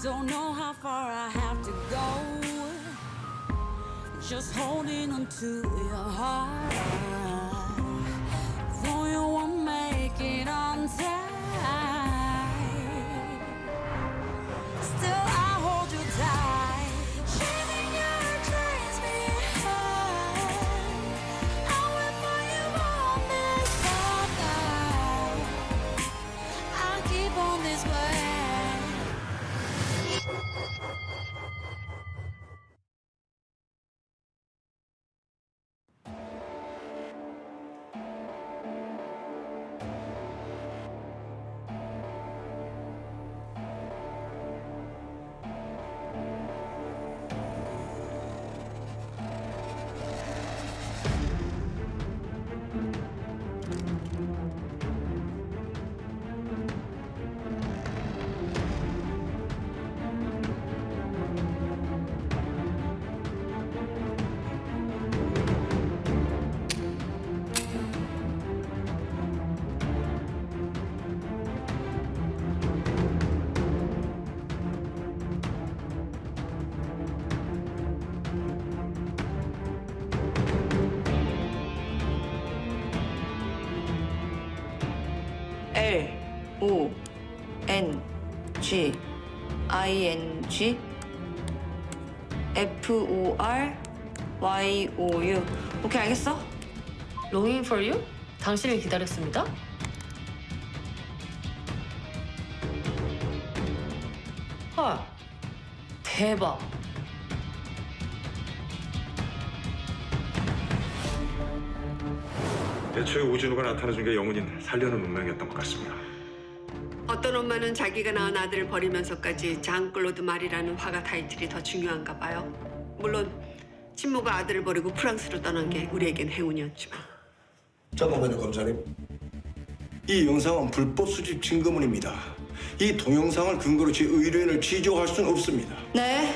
Don't know how far I have to go. Just holding on to your heart. Though you won't make it on time, still I hold you tight. Shaving your dreams behind. I'll wait for you on this path. I'll keep on this way. LONGING FORYOU. 오케이, 알겠어? Longing for you? 당신을 기다렸습니다. 헐, 대박. 애초에 오진우가 나타나준 게 영훈인 살려는 운명이었던 것 같습니다. 어떤 엄마는 자기가 낳은 아들을 버리면서까지 장클로드 말이라는 화가 타이틀이 더 중요한가 봐요. 물론 친모가 아들을 버리고 프랑스로 떠난 게 우리에겐 행운이었지만. 잠깐만요, 검사님. 이 영상은 불법 수집 증거물입니다. 이 동영상을 근거로 제 의뢰인을 취조할 수는 없습니다. 네.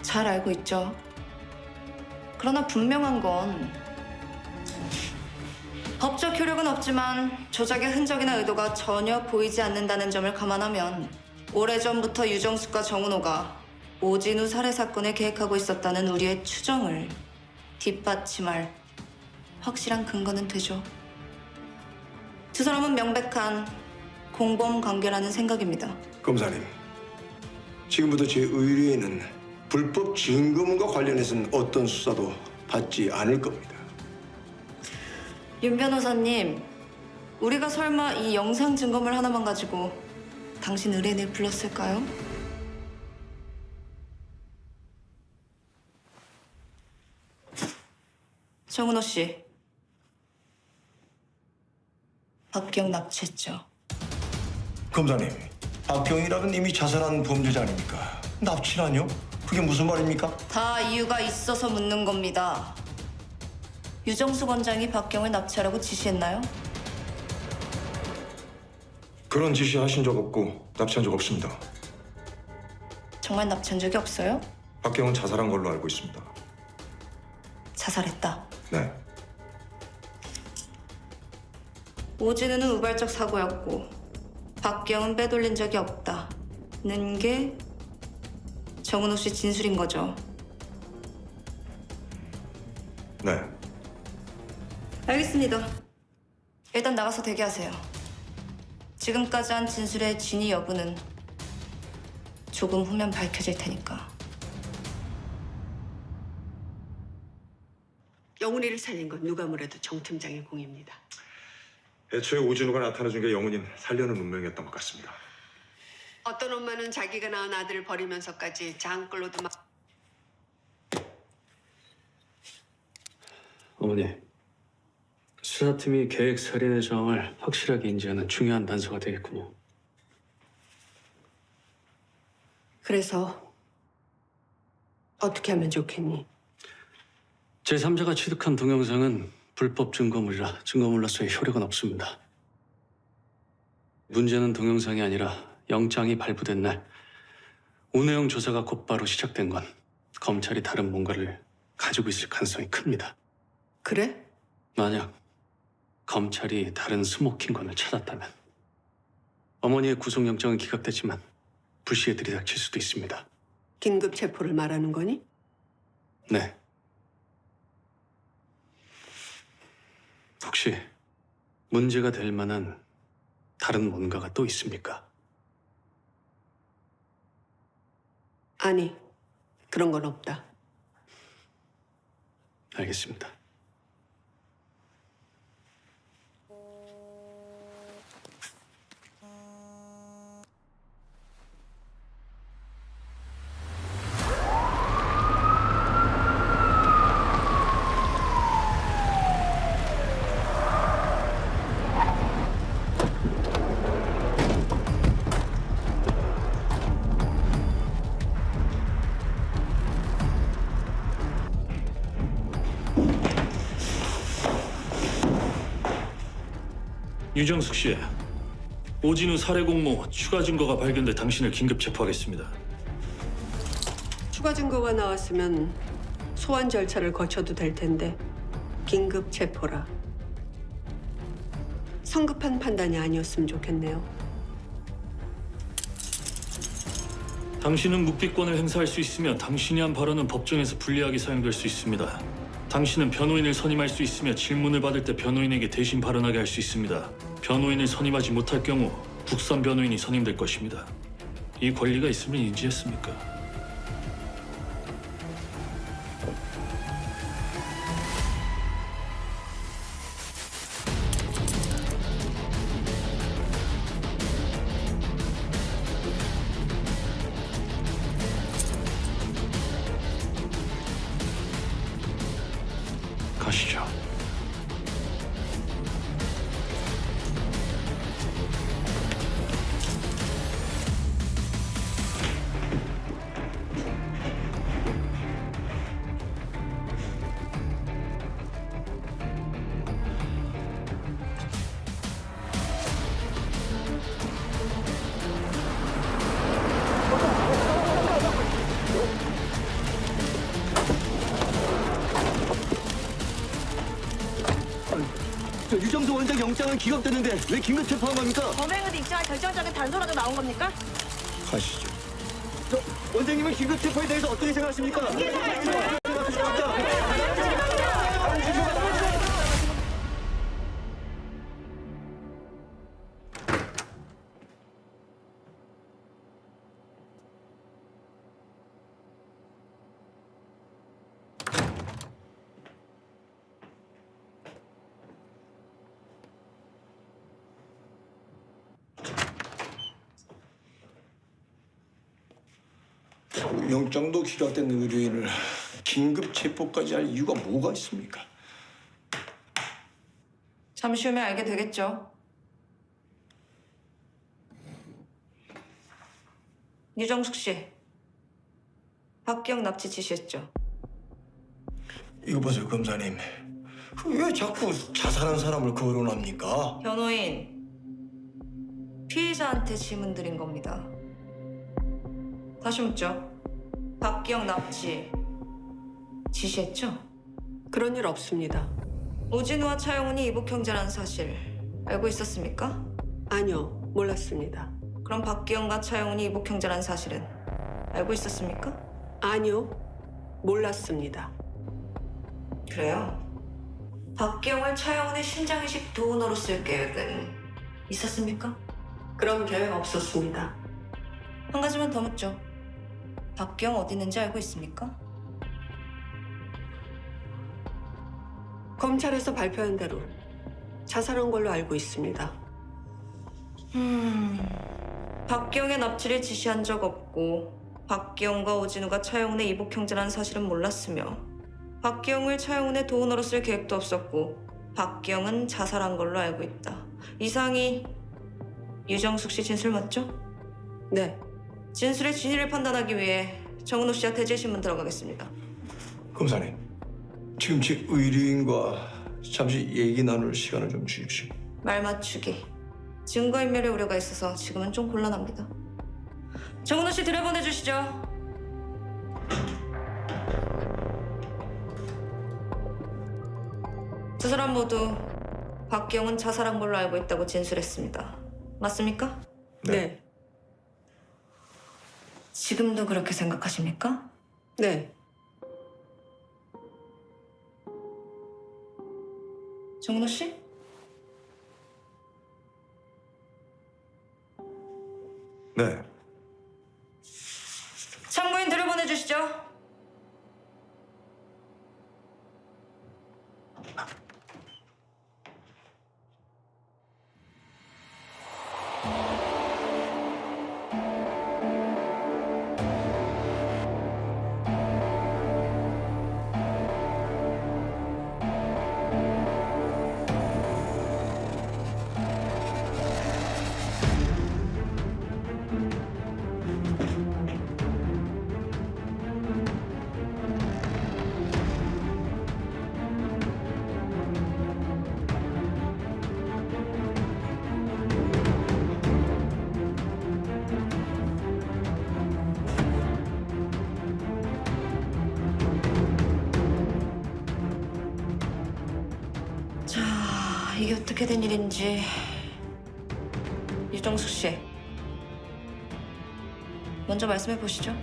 잘 알고 있죠. 그러나 분명한 건 법적 효력은 없지만 조작의 흔적이나 의도가 전혀 보이지 않는다는 점을 감안하면 오래전부터 유정숙과 정은호가 오진우 살해 사건을 계획하고 있었다는 우리의 추정을 뒷받침할 확실한 근거는 되죠. 두 사람은 명백한 공범 관계라는 생각입니다. 검사님, 지금부터 제 의뢰인은 불법 증거물과 관련해서는 어떤 수사도 받지 않을 겁니다. 윤 변호사님, 우리가 설마 이 영상 증거물 하나만 가지고 당신 의뢰인을 불렀을까요? 정은호 씨, 박경 납치했죠? 검사님, 박경이라는 이미 자살한 범죄자 아닙니까? 납치라뇨? 그게 무슨 말입니까? 다 이유가 있어서 묻는 겁니다. 유정수 원장이 박경을 납치하라고 지시했나요? 그런 지시 하신 적 없고 납치한 적 없습니다. 정말 납치한 적이 없어요? 박경은 자살한 걸로 알고 있습니다. 자살했다. 네. 오진우는 우발적 사고였고 박경은 빼돌린 적이 없다는 게 정은호 씨 진술인 거죠. 네. 알겠습니다. 일단 나가서 대기하세요. 지금까지 한 진술의 진위 여부는 조금 후면 밝혀질 테니까. 영훈이를 살린 건 누가 뭐래도 정 팀장의 공입니다. 애초에 오진우가 나타나준 게 영훈인 살려는 운명이었던 것 같습니다. 어떤 엄마는 자기가 낳은 아들을 버리면서까지 장클로드 말... 어머니, 수사팀이 계획 살인의 정황을 확실하게 인지하는 중요한 단서가 되겠군요. 그래서 어떻게 하면 좋겠니? 제3자가 취득한 동영상은 불법 증거물이라 증거물로서의 효력은 없습니다. 문제는 동영상이 아니라 영장이 발부된 날 오내영 조사가 곧바로 시작된 건 검찰이 다른 뭔가를 가지고 있을 가능성이 큽니다. 그래? 만약 검찰이 다른 스모킹건을 찾았다면 어머니의 구속영장은 기각됐지만 불시에 들이닥칠 수도 있습니다. 긴급 체포를 말하는 거니? 네. 혹시 문제가 될 만한 다른 뭔가가 또 있습니까? 아니, 그런 건 없다. 알겠습니다. 유정숙 씨, 오진우 살해 공모 추가 증거가 발견돼 당신을 긴급 체포하겠습니다. 추가 증거가 나왔으면 소환 절차를 거쳐도 될 텐데 긴급 체포라. 성급한 판단이 아니었으면 좋겠네요. 당신은 묵비권을 행사할 수 있으며 당신이 한 발언은 법정에서 불리하게 사용될 수 있습니다. 당신은 변호인을 선임할 수 있으며 질문을 받을 때 변호인에게 대신 발언하게 할 수 있습니다. 변호인을 선임하지 못할 경우 국선 변호인이 선임될 것입니다. 이 권리가 있음을 인지했습니까? 가시죠. 유정수 원장 영장은 기각됐는데 왜 긴급 체포한 겁니까? 범행을 입증할 결정적인 단서라도 나온 겁니까? 가시죠. 원장님은 긴급 체포에 대해서 어떻게 생각하십니까? 영장도 기각된 의뢰인을 긴급 체포까지 할 이유가 뭐가 있습니까? 잠시 후면 알게 되겠죠. 유정숙 씨, 박기영 납치 지시했죠. 이거 보세요, 검사님. 왜 자꾸 자살한 사람을 거론합니까? 변호인, 피해자한테 질문 드린 겁니다. 다시 묻죠. 박기영 납치 지시했죠? 그런 일 없습니다. 오진우와 차영훈이 이복 형제라는 사실 알고 있었습니까? 아니요, 몰랐습니다. 그럼 박기영과 차영훈이 이복 형제라는 사실은 알고 있었습니까? 아니요, 몰랐습니다. 그래요. 박기영을 차영훈의 신장이식 도우너로 쓸 계획은 있었습니까? 그런 계획 없었습니다. 한 가지만 더 묻죠. 박기영 어디 있는지 알고 있습니까? 검찰에서 발표한 대로 자살한 걸로 알고 있습니다. 박기영의 납치를 지시한 적 없고 박기영과 오진우가 차영훈의 이복 형제라는 사실은 몰랐으며 박기영을 차영훈의 도우너로 쓸 계획도 없었고 박기영은 자살한 걸로 알고 있다. 이상이 유정숙 씨 진술 맞죠? 네, 진술의 진위를 판단하기 위해 정은호 씨와 대제신문 들어가겠습니다. 검사님, 지금 제 의뢰인과 잠시 얘기 나눌 시간을 좀 주십시오. 말 맞추기. 증거인멸의 우려가 있어서 지금은 좀 곤란합니다. 정은호 씨 들여보내주시죠. 두 사람 모두 박기영은 자살한 걸로 알고 있다고 진술했습니다. 맞습니까? 네. 지금도 그렇게 생각하십니까? 네. 정은호 씨? 네. 참고인 들여보내주시죠. 자, 이게 어떻게 된 일인지. 유정숙 씨, 먼저 말씀해 보시죠.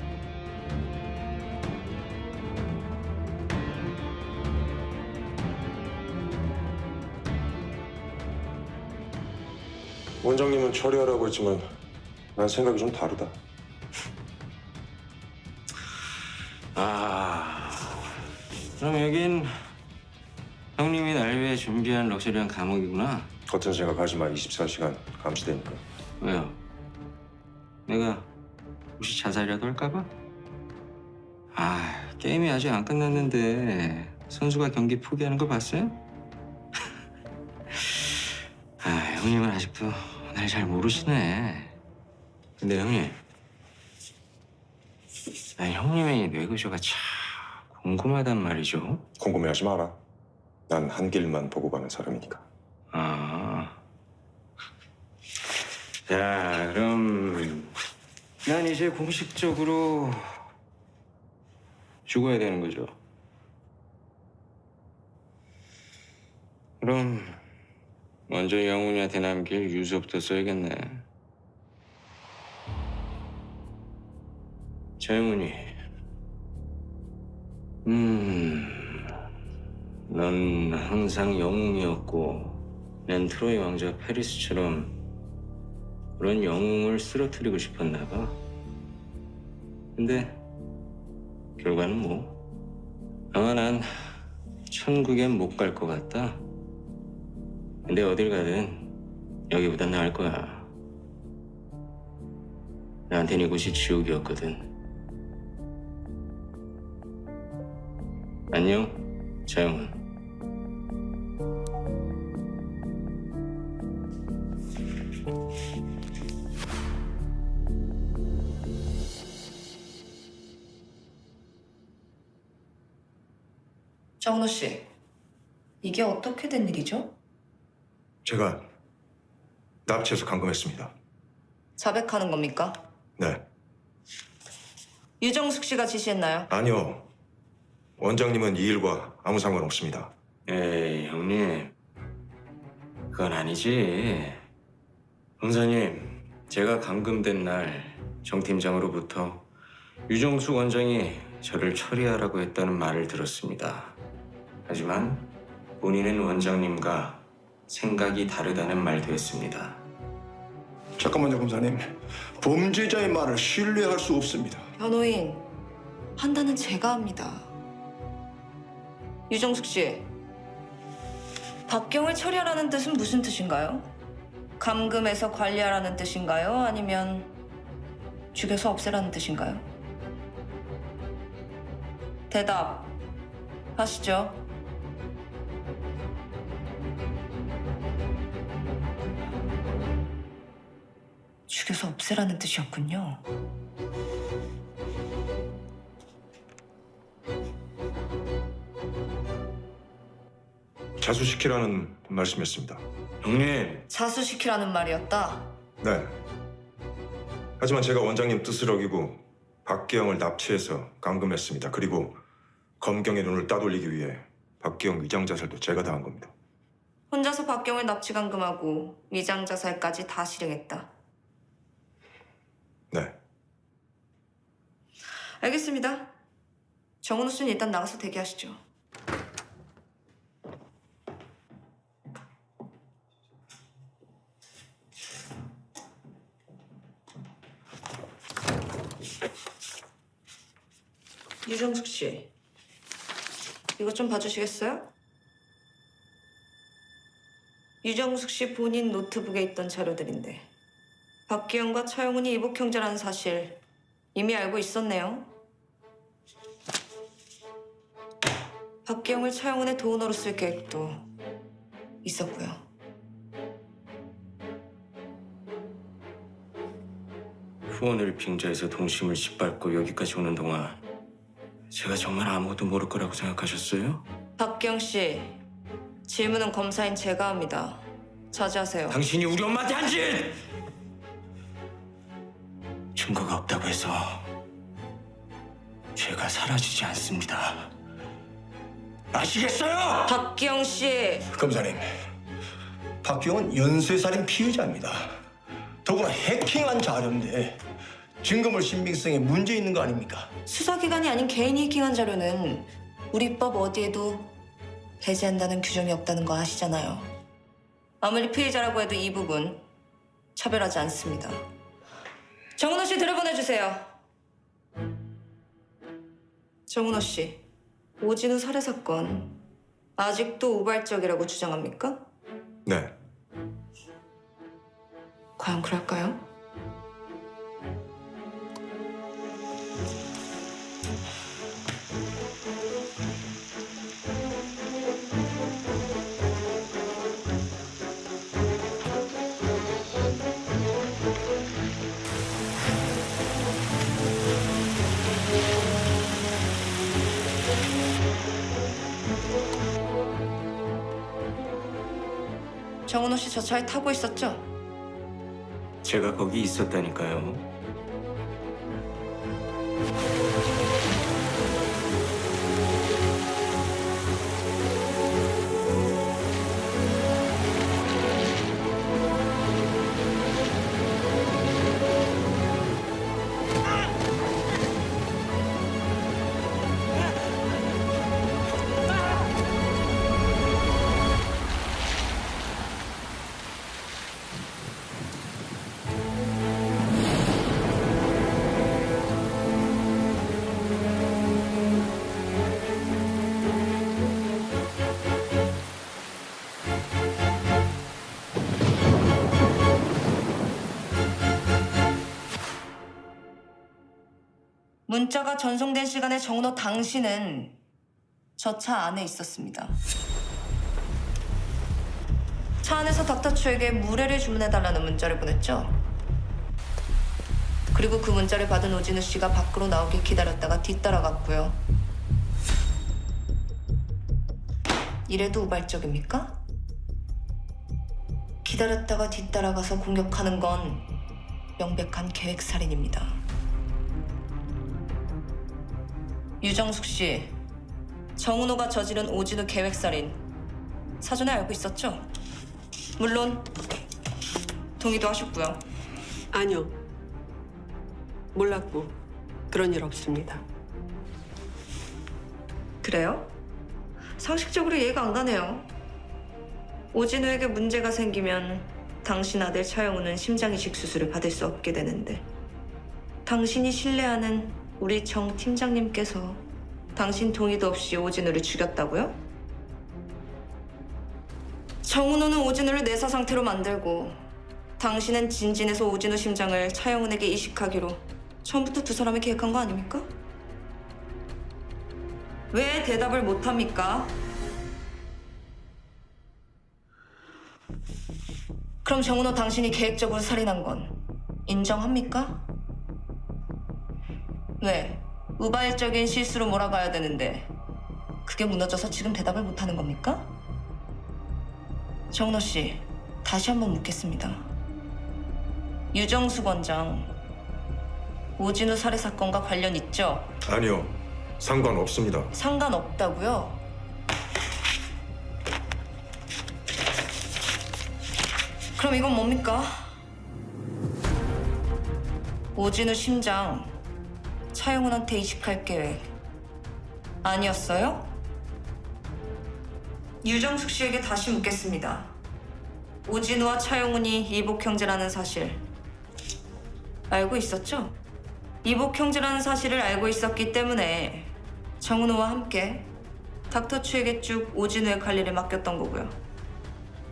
원장님은 처리하라고 했지만 난 생각이 좀 다르다. 그럼 여긴 형님이 날 위해 준비한 럭셔리한 감옥이구나. 겉은 생각하지 마. 24시간 감시되니까. 왜요? 내가 혹시 자살이라도 할까봐? 게임이 아직 안 끝났는데 선수가 경기 포기하는 거 봤어요? 형님은 아직도 날 잘 모르시네. 근데 형님, 난 형님의 뇌구조가 참 궁금하단 말이죠. 궁금해하지 마라. 난 한 길만 보고 가는 사람이니까. 자, 그럼 난 이제 공식적으로 죽어야 되는 거죠. 그럼 먼저 영훈이한테 남길 유서부터 써야겠네. 재훈이, 넌 항상 영웅이었고 난 트로이 왕자 페리스처럼 그런 영웅을 쓰러뜨리고 싶었나 봐. 근데 결과는 뭐? 아마 난 천국엔 못 갈 것 같다. 근데 어딜 가든 여기보단 나을 거야. 나한텐 이곳이 지옥이었거든. 안녕, 자영은. 정은호 씨, 이게 어떻게 된 일이죠? 제가 납치해서 감금했습니다. 자백하는 겁니까? 네. 유정숙 씨가 지시했나요? 아니요. 원장님은 이 일과 아무 상관없습니다. 에이, 형님. 그건 아니지. 형사님, 제가 감금된 날 정 팀장으로부터 유정숙 원장이 저를 처리하라고 했다는 말을 들었습니다. 하지만 본인은 원장님과 생각이 다르다는 말도 했습니다. 잠깐만요, 검사님. 범죄자의 말을 신뢰할 수 없습니다. 변호인, 판단은 제가 합니다. 유정숙 씨, 박경을 처리하라는 뜻은 무슨 뜻인가요? 감금해서 관리하라는 뜻인가요? 아니면 죽여서 없애라는 뜻인가요? 대답 하시죠. 죽여서 없애라는 뜻이었군요. 자수시키라는 말씀이었습니다. 형님, 자수시키라는 말이었다. 네. 하지만 제가 원장님 뜻을 어기고 박기영을 납치해서 감금했습니다. 그리고 검경의 눈을 따돌리기 위해 박기영 위장자살도 제가 당한 겁니다. 혼자서 박경을 납치 감금하고 위장 자살까지 다 실행했다. 네. 알겠습니다. 정은호 씨는 일단 나가서 대기하시죠. 유정숙 씨, 이것 좀 봐주시겠어요? 유정숙 씨 본인 노트북에 있던 자료들인데 박기영과 차영훈이 이복 형제라는 사실 이미 알고 있었네요. 박기영을 차영훈의 도우너로 쓸 계획도 있었고요. 후원을 빙자해서 동심을 짓밟고 여기까지 오는 동안 제가 정말 아무것도 모를 거라고 생각하셨어요? 박기영 씨, 질문은 검사인 제가 합니다. 자제하세요. 당신이 우리 엄마한테 한 짓! 증거가 없다고 해서 죄가 사라지지 않습니다. 아시겠어요? 박기영 씨, 검사님, 박기영은 연쇄살인 피의자입니다. 더구나 해킹한 자료인데 증거물 신빙성에 문제 있는 거 아닙니까? 수사기관이 아닌 개인이 해킹한 자료는 우리 법 어디에도 배제한다는 규정이 없다는 거 아시잖아요. 아무리 피의자라고 해도 이 부분 차별하지 않습니다. 정은호 씨 들어보내주세요. 정은호 씨, 오진우 살해 사건 아직도 우발적이라고 주장합니까? 네. 과연 그럴까요? 정은호 씨 저 차에 타고 있었죠? 제가 거기 있었다니까요. 문자가 전송된 시간에 정은호 당신은 저 차 안에 있었습니다. 차 안에서 닥터추에게 물회를 주문해달라는 문자를 보냈죠. 그리고 그 문자를 받은 오진우 씨가 밖으로 나오길 기다렸다가 뒤따라갔고요. 이래도 우발적입니까? 기다렸다가 뒤따라가서 공격하는 건 명백한 계획살인입니다. 유정숙 씨, 정은호가 저지른 오진우 계획살인 사전에 알고 있었죠? 물론 동의도 하셨고요. 아니요. 몰랐고 그런 일 없습니다. 그래요? 상식적으로 이해가 안 가네요. 오진우에게 문제가 생기면 당신 아들 차영우는 심장이식 수술을 받을 수 없게 되는데 당신이 신뢰하는 우리 정 팀장님께서 당신 동의도 없이 오진우를 죽였다고요? 정은호는 오진우를 내사 상태로 만들고 당신은 진진에서 오진우 심장을 차영훈에게 이식하기로 처음부터 두 사람이 계획한 거 아닙니까? 왜 대답을 못합니까? 그럼 정은호 당신이 계획적으로 살인한 건 인정합니까? 왜? 우발적인 실수로 몰아가야 되는데 그게 무너져서 지금 대답을 못하는 겁니까? 정은호 씨, 다시 한번 묻겠습니다. 유정숙 원장, 오진우 살해 사건과 관련 있죠? 아니요. 상관없습니다. 상관없다고요? 그럼 이건 뭡니까? 오진우 심장 차영훈한테 이직할 계획 아니었어요? 유정숙 씨에게 다시 묻겠습니다. 오진우와 차영훈이 이복 형제라는 사실 알고 있었죠? 이복 형제라는 사실을 알고 있었기 때문에 정은호와 함께 닥터추에게 쭉 오진우의 관리를 맡겼던 거고요.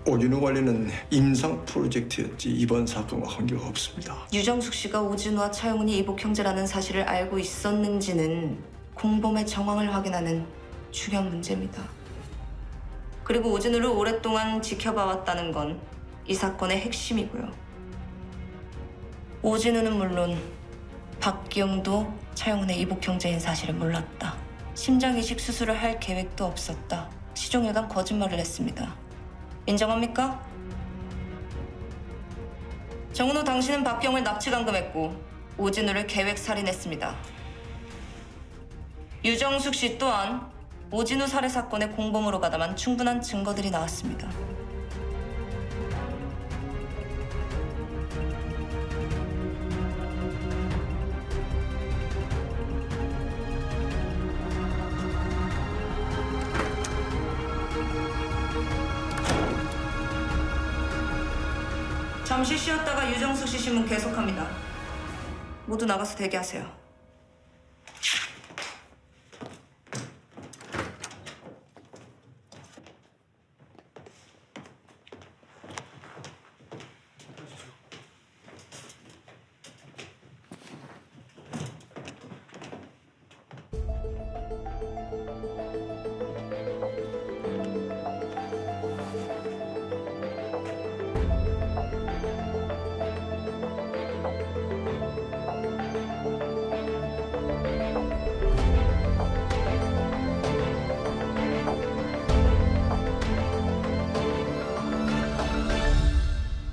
오진우 관리는 임상 프로젝트였지 이번 사건과 관계가 없습니다. 유정숙 씨가 오진우와 차영훈이 이복 형제라는 사실을 알고 있었는지는 공범의 정황을 확인하는 중요한 문제입니다. 그리고 오진우를 오랫동안 지켜봐왔다는 건 이 사건의 핵심이고요. 오진우는 물론 박기영도 차영훈의 이복 형제인 사실을 몰랐다. 심장 이식 수술을 할 계획도 없었다. 시종일관 거짓말을 했습니다. 인정합니까? 정은호 당신은 박기영을 납치 감금했고 오진우를 계획 살인했습니다. 유정숙 씨 또한 오진우 살해 사건의 공범으로 가담한 충분한 증거들이 나왔습니다. 잠시 쉬었다가 유정숙 씨 신문 계속합니다. 모두 나가서 대기하세요.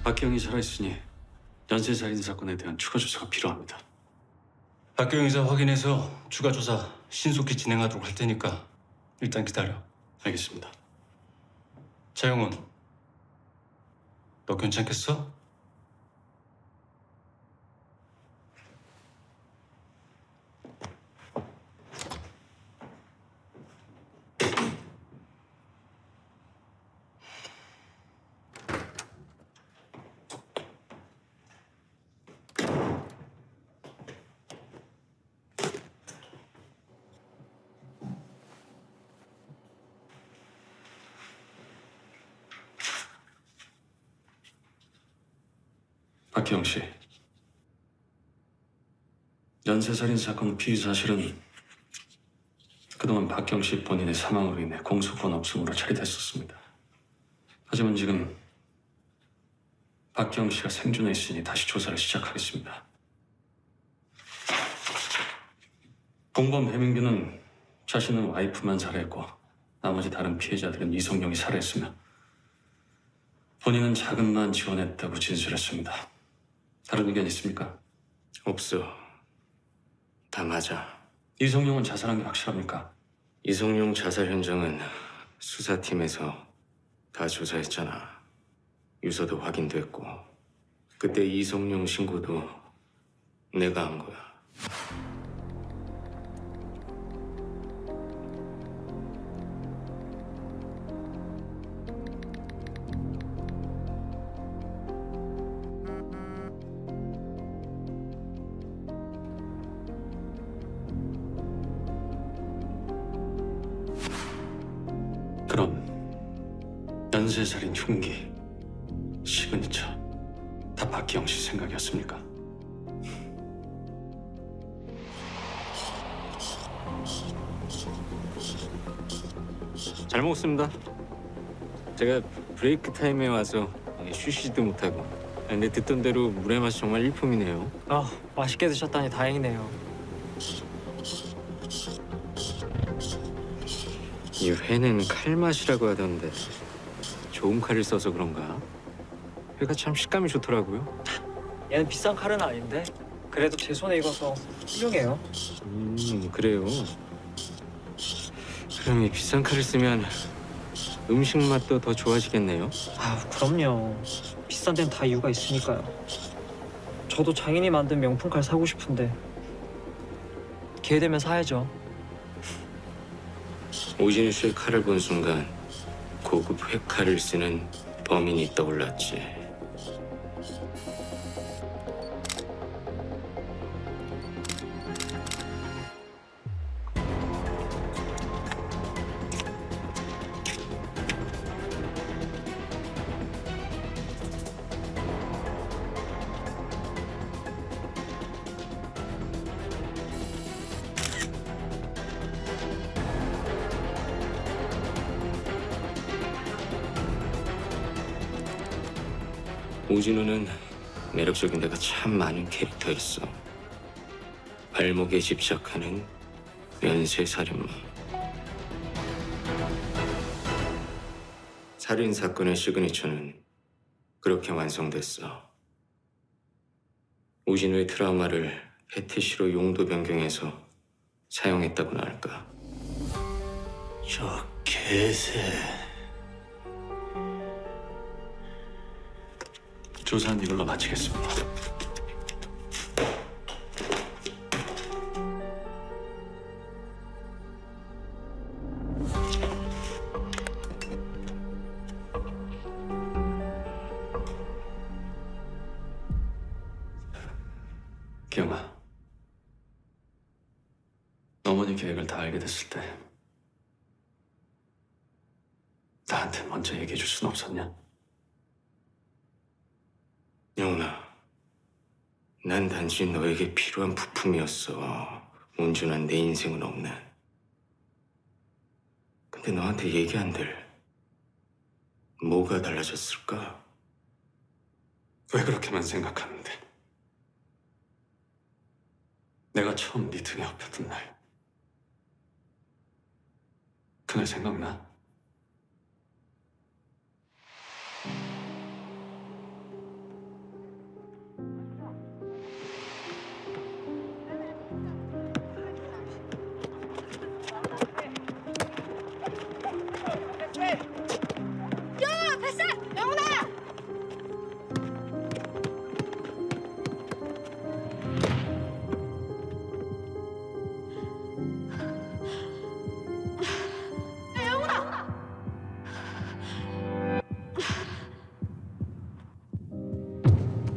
박기영이 살아있으니 연쇄살인 사건에 대한 추가 조사가 필요합니다. 박기영 의사 확인해서 추가 조사 신속히 진행하도록 할 테니까 일단 기다려. 알겠습니다. 차영훈, 너 괜찮겠어? 박기영 씨, 연쇄살인 사건 피의 사실은 그동안 박기영 씨 본인의 사망으로 인해 공소권 없음으로 처리됐었습니다. 하지만 지금 박기영 씨가 생존해 있으니 다시 조사를 시작하겠습니다. 공범 배민규는 자신은 와이프만 살해했고 나머지 다른 피해자들은 이성용이 살해했으며 본인은 자금만 지원했다고 진술했습니다. 다른 의견 있습니까? 없어. 다 맞아. 이성용은 자살한 게 확실합니까? 이성용 자살 현장은 수사팀에서 다 조사했잖아. 유서도 확인됐고 그때 이성용 신고도 내가 한 거야. 그럼 연쇄살인 흉기, 시그니처 다 박기영 씨 생각이었습니까? 잘 먹었습니다. 제가 브레이크 타임에 와서 쉬지도 못하고. 근데 듣던 대로 물의 맛이 정말 일품이네요. 아, 맛있게 드셨다니 다행이네요. 이 회는 칼맛이라고 하던데 좋은 칼을 써서 그런가? 회가 참 식감이 좋더라고요. 얘는 비싼 칼은 아닌데 그래도 제 손에 익어서 훌륭해요. 그래요. 그럼 이 비싼 칼을 쓰면 음식 맛도 더 좋아지겠네요. 아, 그럼요. 비싼 데는 다 이유가 있으니까요. 저도 장인이 만든 명품 칼 사고 싶은데 기회 되면 사야죠. 오진우 씨의 칼을 본 순간 고급 회칼을 쓰는 범인이 떠올랐지. 오진우는 매력적인 데가 참 많은 캐릭터였어. 발목에 집착하는 연쇄살인마. 살인 사건의 시그니처는 그렇게 완성됐어. 오진우의 트라우마를 패티시로 용도 변경해서 사용했다고나 할까. 저 개새. 조사는 이걸로 마치겠습니다. 기영아, 어머니 계획을 다 알게 됐을 때 나한테 먼저 얘기해 줄 순 없었냐? 영훈아, 난 단지 너에게 필요한 부품이었어. 온전한 내 인생은 없는. 근데 너한테 얘기한들 뭐가 달라졌을까? 왜 그렇게만 생각하는데? 내가 처음 네 등에 업혔던 날, 그날 생각나?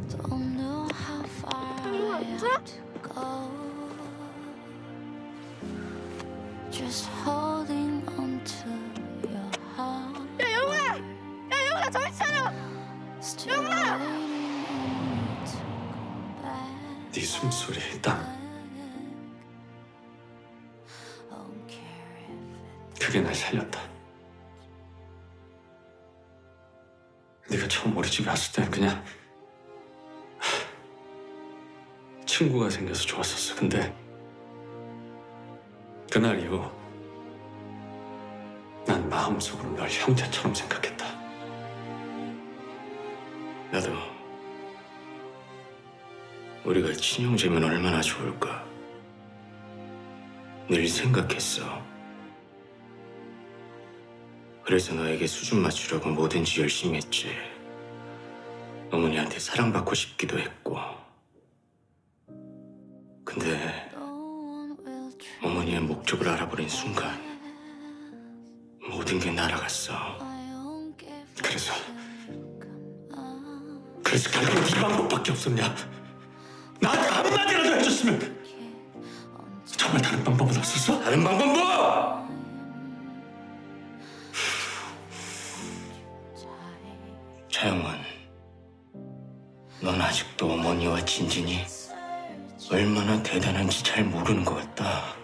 Don't know how far I have to go. Just holding on to your heart. 야 영훈아! 야 영훈아 정신 차려! Still waiting on you to come back. 네 숨소리 딱 Don't care if 그게 날 살렸다. 네가 처음 우리 집에 왔을 때는 그냥 친구가 생겨서 좋았었어. 근데 그날 이후 난 마음속으로 널 형제처럼 생각했다. 나도 우리가 친형제면 얼마나 좋을까 늘 생각했어. 그래서 너에게 수준 맞추려고 뭐든지 열심히 했지. 어머니한테 사랑받고 싶기도 했고. 근데 no one will try. 어머니의 목적을 알아버린 순간 모든 게 날아갔어. I won't give 그래서 up. 그래서 결국 이 방법밖에 없었냐? 나한테 한마디라도 해줬으면. 정말 다른 방법은 없었어? 다른 방법 뭐? 차영원, 넌 아직도 어머니와 진진이 얼마나 대단한지 잘 모르는 것 같다.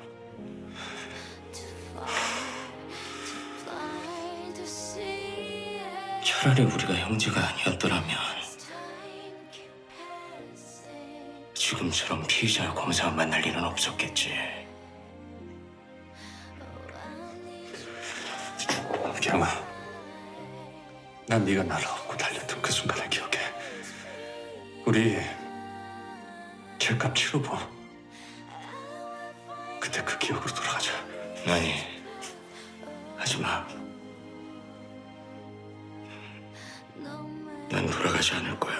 Blind to see it. 차라리 우리가 형제가 아니었더라면 Time keep passing. 지금처럼 피의자와 검사가 만날 일은 없었겠지. 기영아, 난 네가 나를 업고 달렸던 그 순간을 기억해. 우리 죄값 치러봐. 그때 그 기억으로 돌아가자. 아니, 하지마. 난 돌아가지 않을 거야.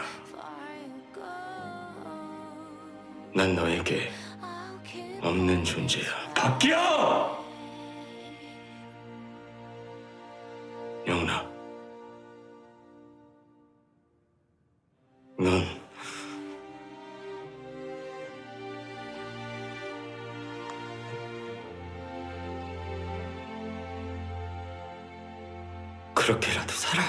난 너에게 없는 존재야. 박기영! 영훈아, 넌 그렇게라도 살아.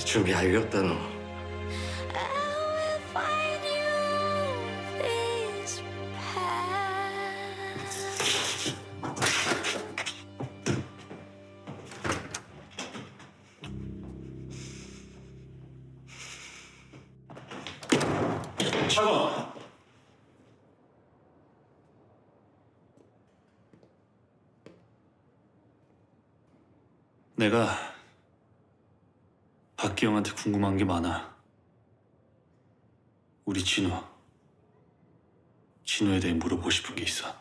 준비 알겠다 너. Find you this path. 차관! 내가 박기영한테 궁금한 게 많아. 우리 진우에 대해 물어보고 싶은 게 있어.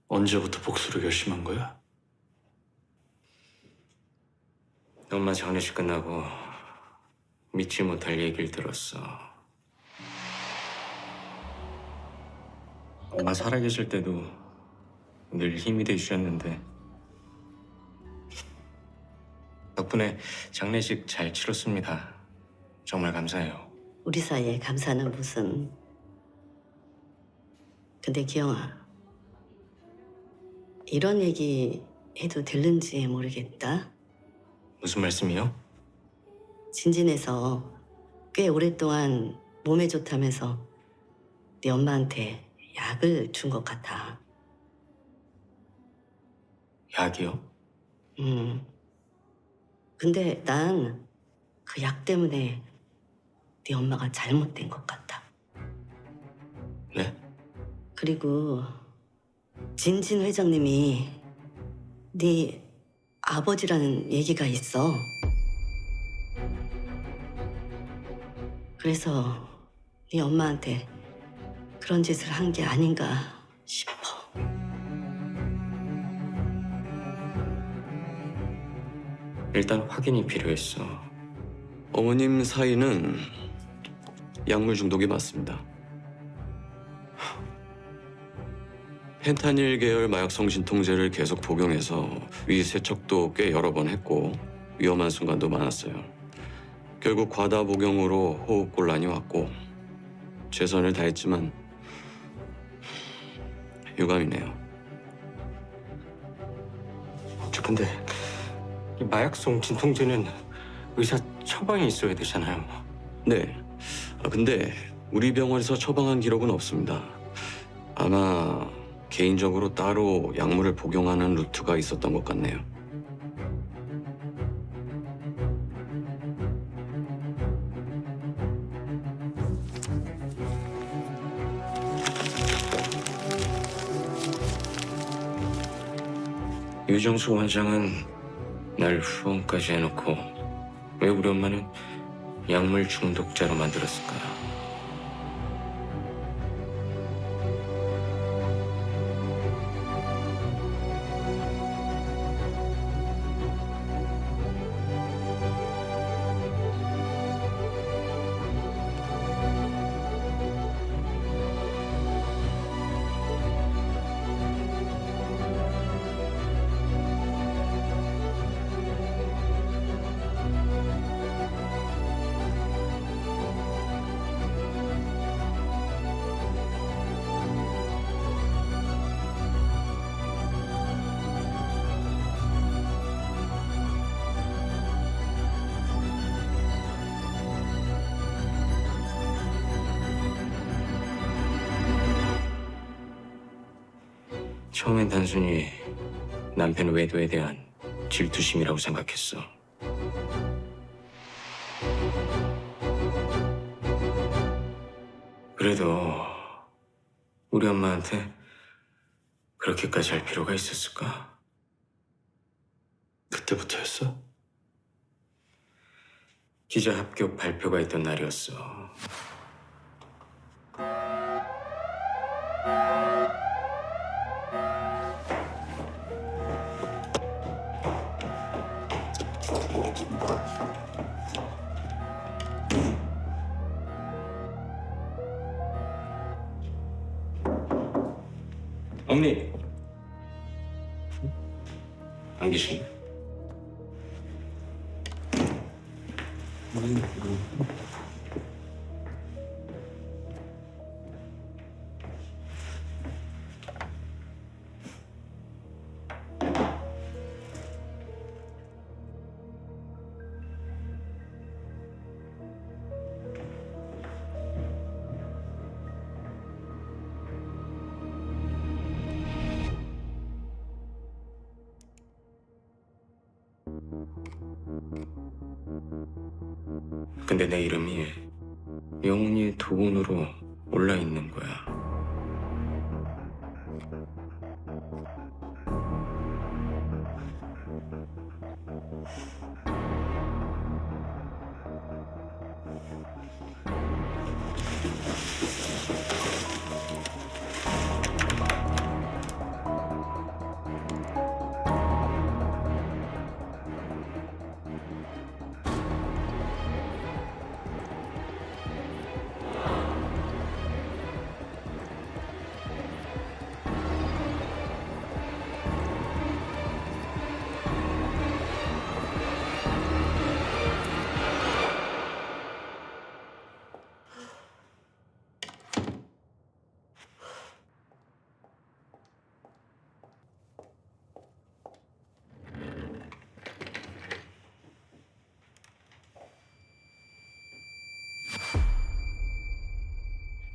언제부터 복수를 결심한 거야? 엄마 장례식 끝나고 믿지 못할 얘기를 들었어. 엄마 살아계실 때도 늘 힘이 되주셨는데 덕분에 장례식 잘 치렀습니다. 정말 감사해요. 우리 사이에 감사는 무슨. 근데 기영아, 이런 얘기 해도 될는지 모르겠다. 무슨 말씀이요? 진진에서 꽤 오랫동안 몸에 좋다면서 네 엄마한테 약을 준 것 같아. 약이요? 근데 난 그 약 때문에 네 엄마가 잘못된 것 같아. 네? 그리고 진진 회장님이 네 아버지라는 얘기가 있어. 그래서 네 엄마한테 그런 짓을 한 게 아닌가 싶어. 일단 확인이 필요했어. 어머님 사이는 약물 중독이 맞습니다. 펜타닐 계열 마약성 진통제를 계속 복용해서 위 세척도 꽤 여러 번 했고 위험한 순간도 많았어요. 결국 과다 복용으로 호흡곤란이 왔고 최선을 다했지만 유감이네요. 근데 이 마약성 진통제는 의사 처방이 있어야 되잖아요. 네. 근데 우리 병원에서 처방한 기록은 없습니다. 아마 개인적으로 따로 약물을 복용하는 루트가 있었던 것 같네요. 유정수 원장은 날 후원까지 해놓고 왜 우리 엄마는 약물 중독자로 만들었을까? 처음엔 단순히 남편 외도에 대한 질투심이라고 생각했어. 그래도 우리 엄마한테 그렇게까지 할 필요가 있었을까? 그때부터였어? 기자 합격 발표가 있던 날이었어. 어머니, 안 계신가요? 근데 내 이름이 영훈이의 도운으로 올라 있는 거야.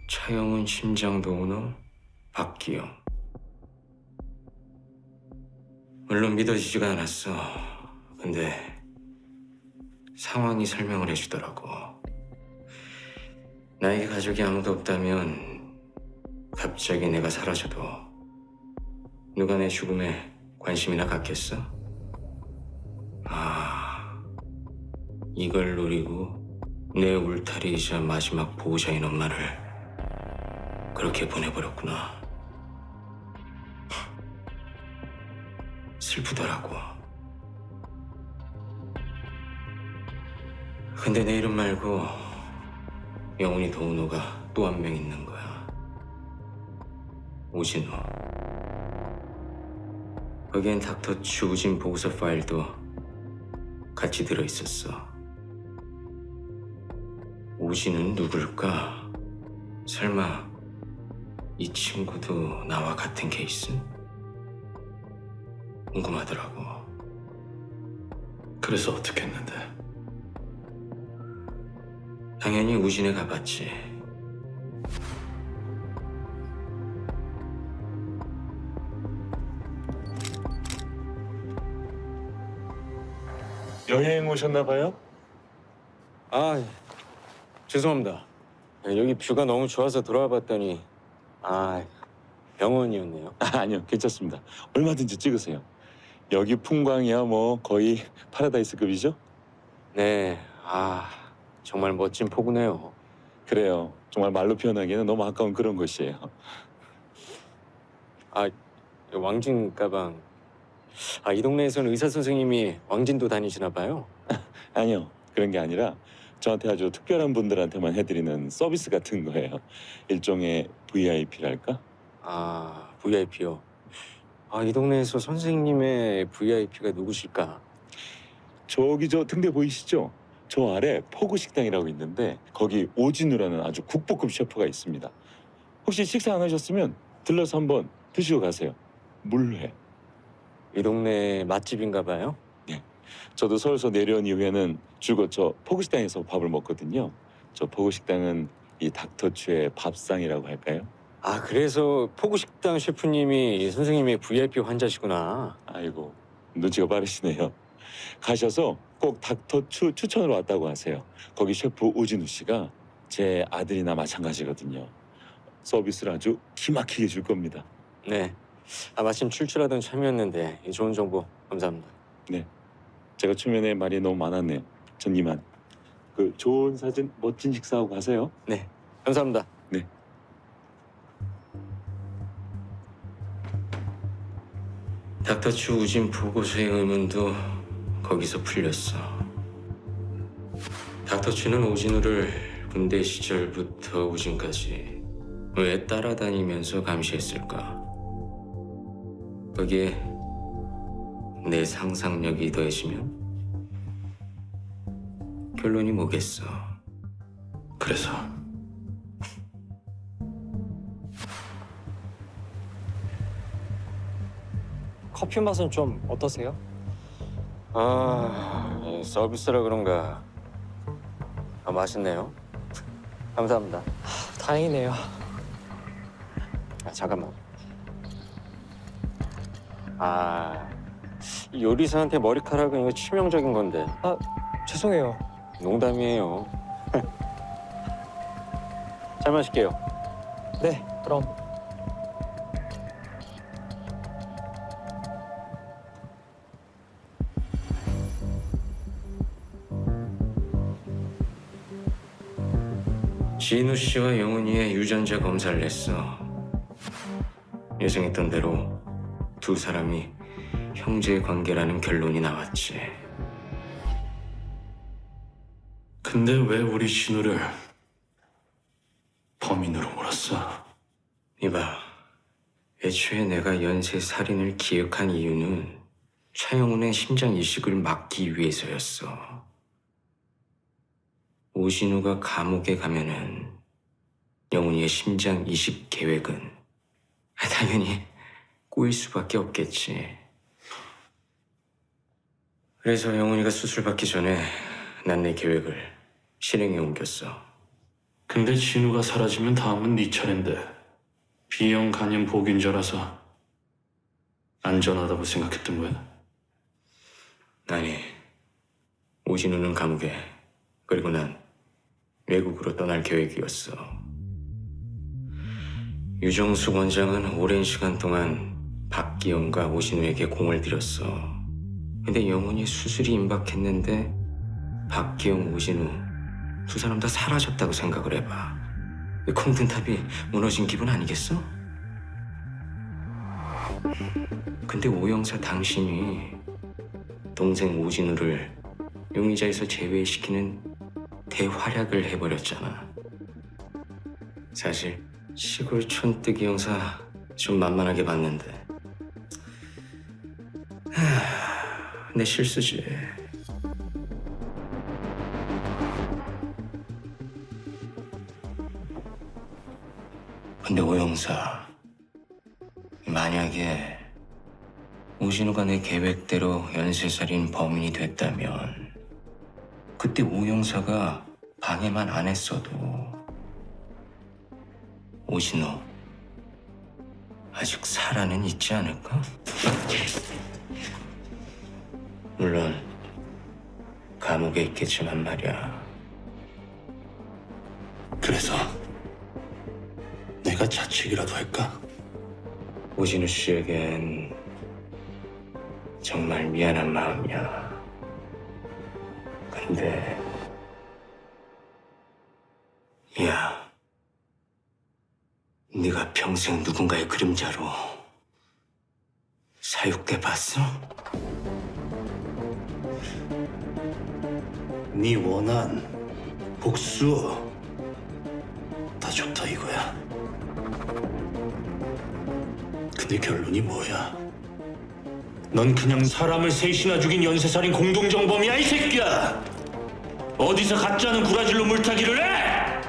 차영훈 심장도우너 박기영. 물론 믿어지지가 않았어. 근데 상황이 설명을 해주더라고. 나에게 가족이 아무도 없다면 갑자기 내가 사라져도 누가 내 죽음에 관심이나 갖겠어? 아, 이걸 노리고 내 울타리이자 마지막 보호자인 엄마를 그렇게 보내버렸구나. 슬프더라고. 근데 내 이름 말고 영훈이 도우노가 또 한 명 있는 거야. 오진우. 거기엔 닥터 추우진 보고서 파일도 같이 들어있었어. 오진우는 누굴까? 설마 이 친구도 나와 같은 케이스? 궁금하더라고. 그래서 어떻게 했는데? 당연히 우진에 가봤지. 여행 오셨나 봐요? 아, 죄송합니다. 여기 뷰가 너무 좋아서 돌아와 봤더니 병원이었네요. 아니요, 괜찮습니다. 얼마든지 찍으세요. 여기 풍광이야 뭐 거의 파라다이스급이죠? 네, 정말 멋진 포구네요. 그래요. 정말 말로 표현하기에는 너무 아까운 그런 곳이에요. 왕진 가방. 이 동네에서는 의사 선생님이 왕진도 다니시나 봐요. 아니요, 그런 게 아니라 저한테 아주 특별한 분들한테만 해드리는 서비스 같은 거예요. 일종의 VIP랄까? VIP요. 이 동네에서 선생님의 VIP가 누구실까? 저기 저 등대 보이시죠? 저 아래 포구 식당이라고 있는데 거기 오진우라는 아주 국보급 셰프가 있습니다. 혹시 식사 안 하셨으면 들러서 한번 드시고 가세요. 물회. 이 동네 맛집인가 봐요? 네. 저도 서울서 내려온 이후에는 줄곧 저 포구 식당에서 밥을 먹거든요. 저 포구 식당은 이 닥터추의 밥상이라고 할까요? 그래서 포구식당 셰프님이 선생님의 VIP 환자시구나. 아이고, 눈치가 빠르시네요. 가셔서 꼭 닥터추 추천으로 왔다고 하세요. 거기 셰프 오진우 씨가 제 아들이나 마찬가지거든요. 서비스를 아주 기막히게 줄 겁니다. 네. 마침 출출하던 참이었는데 좋은 정보 감사합니다. 네. 제가 초면에 말이 너무 많았네요. 전 이만. 그 좋은 사진, 멋진 식사하고 가세요. 네. 감사합니다. 네. 닥터추 우진 보고서의 의문도 거기서 풀렸어. 닥터추는 오진우를 군대 시절부터 우진까지 왜 따라다니면서 감시했을까? 거기에 내 상상력이 더해지면 결론이 뭐겠어? 그래서 커피 맛은 좀 어떠세요? 서비스라 그런가. 맛있네요. 감사합니다. 다행이네요. 잠깐만. 이 요리사한테 머리카락은 이거 치명적인 건데. 죄송해요. 농담이에요. 잘 마실게요. 네, 그럼. 진우 씨와 영훈이의 유전자 검사를 했어. 예상했던 대로 두 사람이 형제 관계라는 결론이 나왔지. 근데 왜 우리 진우를 범인으로 몰았어? 이봐, 애초에 내가 연쇄 살인을 기획한 이유는 차영훈의 심장 이식을 막기 위해서였어. 오진우가 감옥에 가면은 영훈이의 심장 이식 계획은 당연히 꼬일 수밖에 없겠지. 그래서 영훈이가 수술 받기 전에 난 내 계획을 실행에 옮겼어. 근데 진우가 사라지면 다음은 네 차례인데 B형 간염 보균자라서 안전하다고 생각했던 거야? 아니, 오진우는 감옥에, 그리고 난 외국으로 떠날 계획이었어. 유정숙 원장은 오랜 시간 동안 박기영과 오진우에게 공을 들였어. 근데 영훈이 수술이 임박했는데 박기영, 오진우 두 사람 다 사라졌다고 생각을 해봐. 콩든탑이 무너진 기분 아니겠어? 근데 오영사 당신이 동생 오진우를 용의자에서 제외시키는 대활약을 해버렸잖아. 사실 시골 촌뜨기 형사 좀 만만하게 봤는데 내 실수지. 근데 오 형사, 만약에 오진우가 내 계획대로 연쇄살인 범인이 됐다면 그때 오 형사가 방해만 안 했어도 오진우 아직 살아는 있지 않을까? 물론 감옥에 있겠지만 말이야. 그래서 내가 자책이라도 할까? 오진우 씨에겐 정말 미안한 마음이야. 근데 야, 네가 평생 누군가의 그림자로 사육돼 봤어? 네 원한 복수 다 좋다 이거야. 근데 결론이 뭐야? 넌 그냥 사람을 셋이나 죽인 연쇄살인 공동정범이야 이 새끼야. 어디서 가짜는 구라질로 물타기를 해?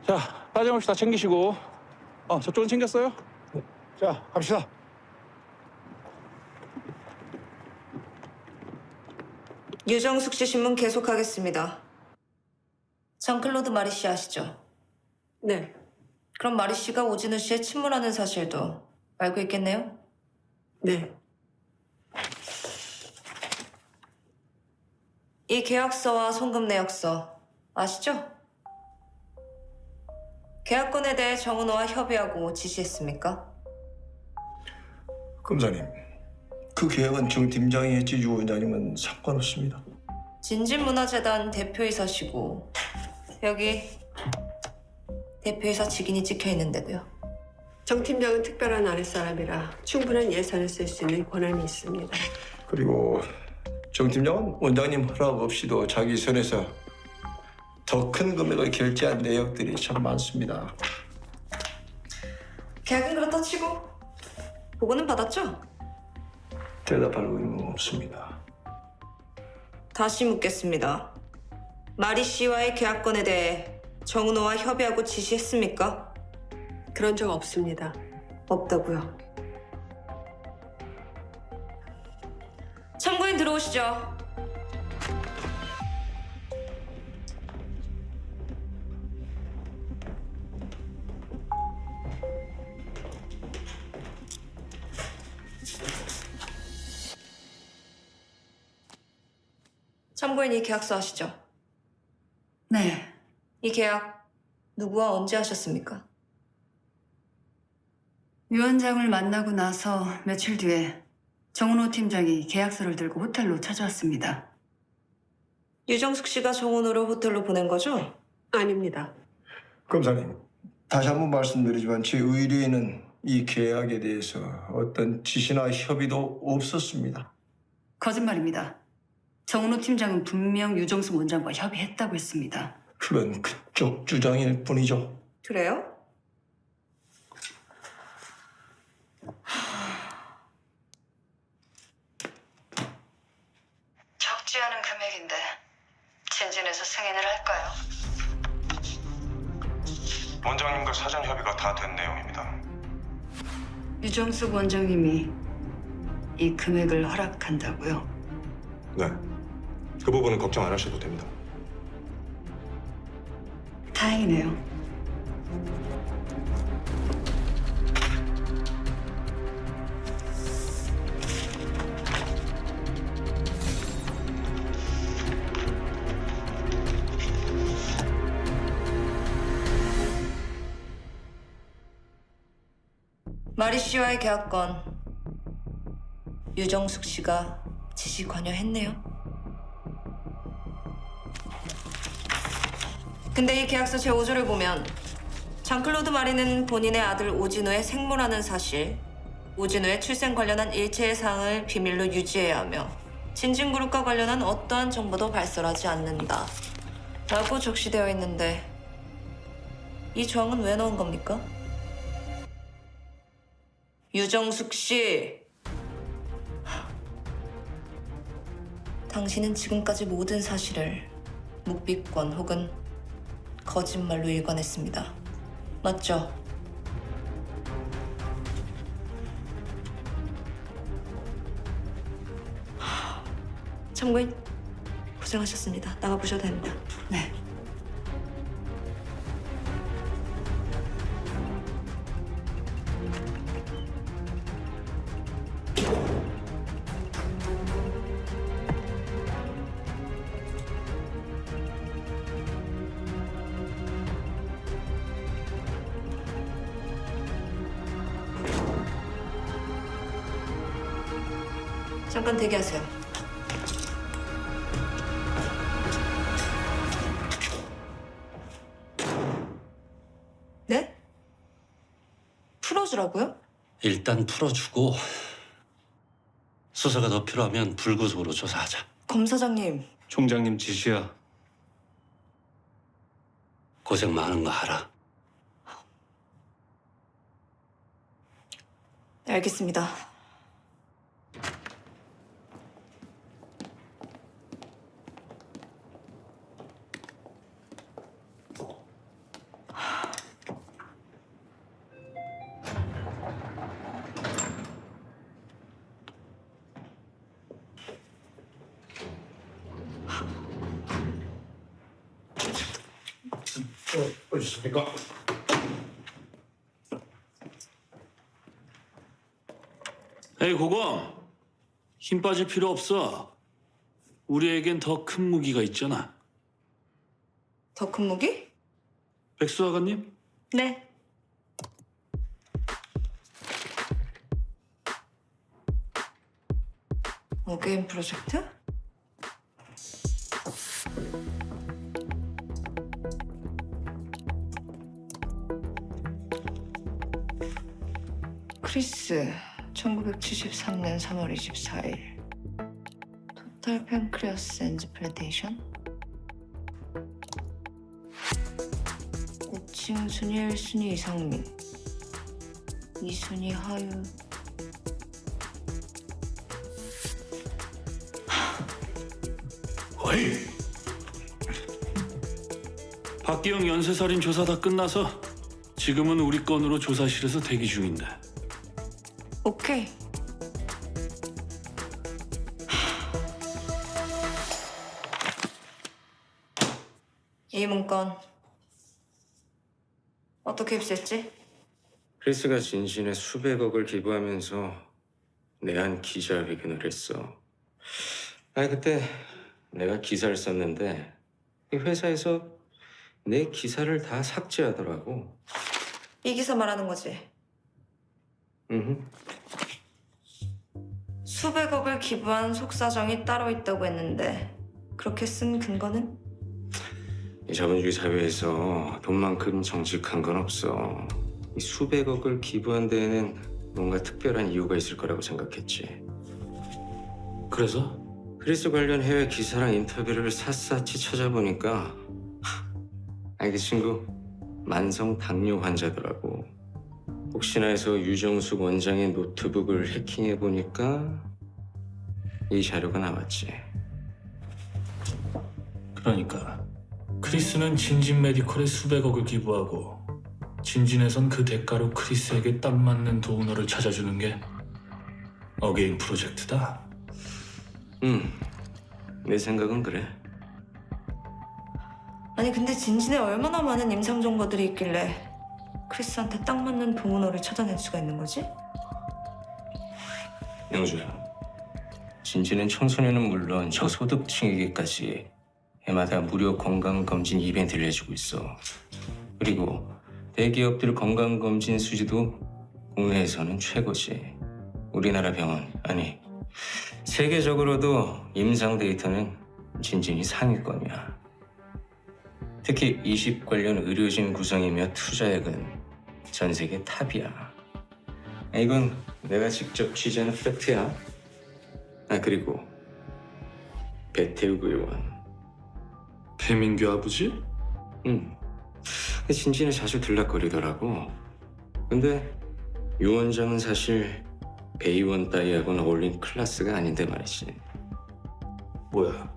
자, 빠짐없이 다 챙기시고. 저쪽은 챙겼어요? 자, 갑시다. 유정숙 씨 신문 계속하겠습니다. 장클로드 마리 씨 아시죠? 네. 그럼 마리 씨가 오진우 씨에 침몰하는 사실도 알고 있겠네요? 네. 이 계약서와 송금 내역서 아시죠? 계약건에 대해 정은호와 협의하고 지시했습니까? 검사님, 그 계약은 정 팀장이 했지 유 원장님은 상관없습니다. 진진문화재단 대표이사시고 여기 대표이사 직인이 찍혀 있는데도요. 정 팀장은 특별한 아랫사람이라 충분한 예산을 쓸 수 있는 권한이 있습니다. 그리고 정 팀장은 원장님 허락 없이도 자기 선에서 더 큰 금액을 결제한 내역들이 참 많습니다. 계약은 그렇다 치고 보고는 받았죠? 대답할 의무는 없습니다. 다시 묻겠습니다. 마리 씨와의 계약건에 대해 정은호와 협의하고 지시했습니까? 그런 적 없습니다. 없다고요. 참고인 들어오시죠. 참고인 이 계약서 아시죠? 네. 이 계약 누구와 언제 하셨습니까? 위원장을 만나고 나서 며칠 뒤에 정은호 팀장이 계약서를 들고 호텔로 찾아왔습니다. 유정숙 씨가 정은호를 호텔로 보낸 거죠? 아닙니다. 검사님, 다시 한번 말씀드리지만 제 의뢰인은 이 계약에 대해서 어떤 지시나 협의도 없었습니다. 거짓말입니다. 정은호 팀장은 분명 유정숙 원장과 협의했다고 했습니다. 그건 그쪽 주장일 뿐이죠. 그래요? 적지 않은 금액인데 진진에서 승인을 할까요? 원장님과 사전 협의가 다 된 내용입니다. 유정숙 원장님이 이 금액을 허락한다고요? 네. 그 부분은 걱정 안 하셔도 됩니다. 다행이네요. 마리 씨와의 계약건 유정숙 씨가 지시 관여했네요. 근데 이 계약서 제5조를 보면 장클로드 마리는 본인의 아들 오진우의 생모라는 사실, 오진우의 출생 관련한 일체의 사항을 비밀로 유지해야 하며 진진그룹과 관련한 어떠한 정보도 발설하지 않는다 라고 적시되어 있는데 이 조항은 왜 넣은 겁니까? 유정숙 씨, 당신은 지금까지 모든 사실을 묵비권 혹은 거짓말로 일관했습니다. 맞죠? 참고인 고생하셨습니다. 나가보셔도 됩니다. 네. 잠깐 대기하세요. 네? 풀어주라고요? 일단 풀어주고 수사가 더 필요하면 불구속으로 조사하자. 검사장님. 총장님 지시야. 고생 많은 거 알아. 알겠습니다. 어딨습니까? 에이 고검, 힘 빠질 필요 없어. 우리에겐 더 큰 무기가 있잖아. 더 큰 무기? 백수아가님? 네. 어게인 프로젝트? 크리스 1973년 3월 24일 토탈 팬크리아스 엔즈플레테이션 5층 순위 1순위 이상민 2순위 하유 어이! 박기영 연쇄살인 조사 다 끝나서 지금은 우리 건으로 조사실에서 대기 중인데. 오케이. 이 문건 어떻게 입수했지? 크리스가 진신에 수백억을 기부하면서 내한 기자회견을 했어. 아니 그때 내가 기사를 썼는데 이 회사에서 내 기사를 다 삭제하더라고. 이 기사 말하는 거지? 응. 수백억을 기부한 속사정이 따로 있다고 했는데 그렇게 쓴 근거는? 이 자본주의 사회에서 돈만큼 정직한 건 없어. 이 수백억을 기부한 데에는 뭔가 특별한 이유가 있을 거라고 생각했지. 그래서? 크리스 관련 해외 기사랑 인터뷰를 샅샅이 찾아보니까 그 친구 만성 당뇨 환자더라고. 혹시나 해서 유정숙 원장의 노트북을 해킹해보니까 이 자료가 나왔지. 그러니까 크리스는 진진 메디컬에 수백억을 기부하고 진진에선 그 대가로 크리스에게 딱 맞는 도너를 찾아주는 게 어게인 프로젝트다. 내 생각은 그래. 아니 근데 진진에 얼마나 많은 임상 정보들이 있길래 크리스한테 딱 맞는 동원어를 찾아낼 수가 있는 거지? 영주야, 진진은 청소년은 물론 저소득층에게까지 해마다 무료 건강검진 이벤트를 해주고 있어. 그리고 대기업들 건강검진 수지도 국내에서는 최고지. 우리나라 병원, 아니 세계적으로도 임상 데이터는 진진이 상위권이야. 특히 이식 관련 의료진 구성이며 투자액은 전 세계 탑이야. 이건 내가 직접 취재한 팩트야. 그리고 배태욱 의원. 배민규 아버지? 응. 진진에 자주 들락거리더라고. 근데 유 원장은 사실 배 의원 따위하고는 어울린 클래스가 아닌데 말이지. 뭐야?